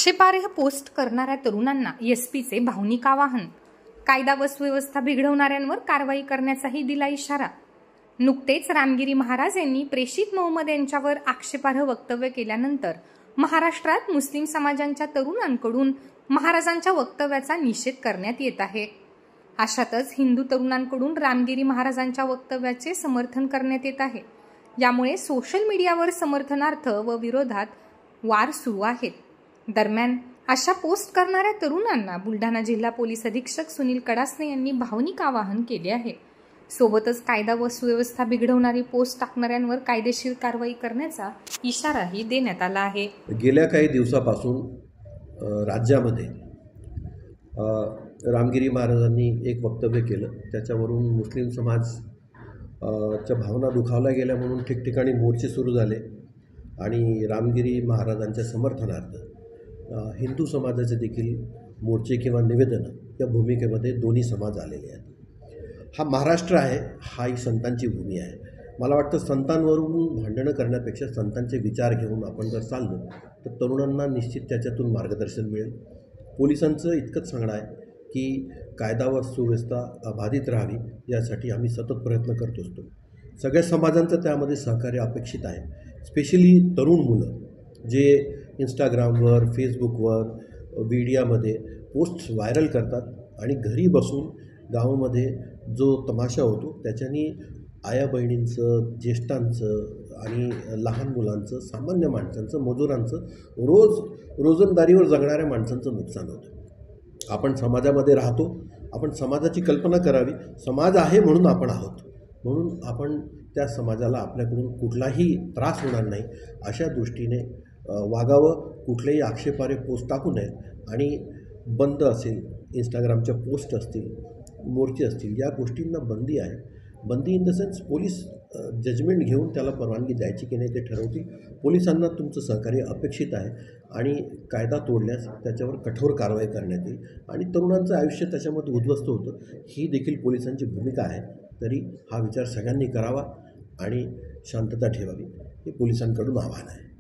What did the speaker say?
आक्षेपार्ह पोस्ट करणाऱ्या तरुणांना एसपीचे भावनिक आवाहन. कायदा व सुव्यवस्था बिघडवणाऱ्यांवर कारवाई करण्याचाही दिला इशारा. नुकतेच रामगिरी महाराज यांनी प्रेषित मोहम्मद यांच्यावर आक्षेपार्ह वक्तव्य केल्यानंतर महाराष्ट्रात मुस्लिम समाजांच्या तरुणांकडून महाराजांच्या वक्तव्याचा निषेध करण्यात येत आहे. अशातच हिंदू तरुणांकडून रामगिरी महाराजांच्या वक्तव्याचे समर्थन करण्यात येत आहे. यामुळे सोशल मीडियावर समर्थनार्थ व विरोधात वार सुरू आहेत. दरम्यान अशा पोस्ट करणाऱ्या तरुणांना बुलढाणा जिल्हा पोलीस अधीक्षक सुनील कडासने यांनी भावनिक आवाहन केले आहे. सोबतच कायदा व सुव्यवस्था बिघडवणारी पोस्ट टाकणाऱ्यांवर कायदेशीर कारवाई करण्याचा इशाराही देण्यात आला आहे. गेल्या काही दिवसापासून राज्यामध्ये रामगिरी महाराजांनी एक वक्तव्य केलं. त्याच्यावरून मुस्लिम समाजच्या भावना दुखावल्या गेल्या म्हणून ठिकठिकाणी मोर्चे सुरू झाले आणि रामगिरी महाराजांच्या समर्थनार्थ हिंदू समाजाचे देखील मोर्चे किंवा निवेदनं या भूमिकेमध्ये दोन्ही समाज आलेले आहेत. हा महाराष्ट्र आहे, हा ही संतांची भूमी आहे. मला वाटतं संतांवरून भांडणं करण्यापेक्षा संतांचे विचार घेऊन आपण जर चाललो तर तरुणांना निश्चित त्याच्यातून मार्गदर्शन मिळेल. पोलिसांचं इतकंच सांगणं आहे की कायदा व सुव्यवस्था बाधित राहावी यासाठी आम्ही सतत प्रयत्न करत असतो. सगळ्या समाजांचं त्यामध्ये सहकार्य अपेक्षित आहे. स्पेशली तरुण मुलं जे इंस्टाग्रामवर, फेसबुकवर, मीडियामध्ये पोस्ट व्हायरल करतात आणि घरी बसून गावामध्ये जो तमाशा होतो त्याच्यानी आया बहिणींचं, ज्येष्ठांचं आणि लहान मुलांचं, सामान्य माणसांचं, मजुरांचं, रोजंदारीवर जगणाऱ्या माणसांचं नुकसान होतं. आपण समाजामध्ये राहतो, आपण समाजाची कल्पना करावी. समाज आहे म्हणून आपण आहोत, म्हणून आपण त्या समाजाला आपल्याकडून कुठलाही त्रास होणार नाही अशा दृष्टीने वागावं. कुठलेही आक्षेपार्ह पोस्ट टाकू नये आणि बंद असेल, इंस्टाग्रामच्या पोस्ट असतील, मोर्चे असतील, या गोष्टींना बंदी आहे. बंदी in the sense police judgement घेऊन त्याला परवानगी द्यायची की नाही ते ठरवतील. पोलिसांना तुमचं सहकार्य अपेक्षित आहे आणि कायदा तोडल्यास त्याच्यावर कठोर कारवाई करण्यात येईल आणि तरुणांचं आयुष्य त्याच्यामध्ये उद्ध्वस्त होतं. ही देखील पोलिसांची भूमिका आहे. तरी हा विचार सगळ्यांनी करावा आणि शांतता ठेवावी हे पोलिसांकडून आव्हान आहे.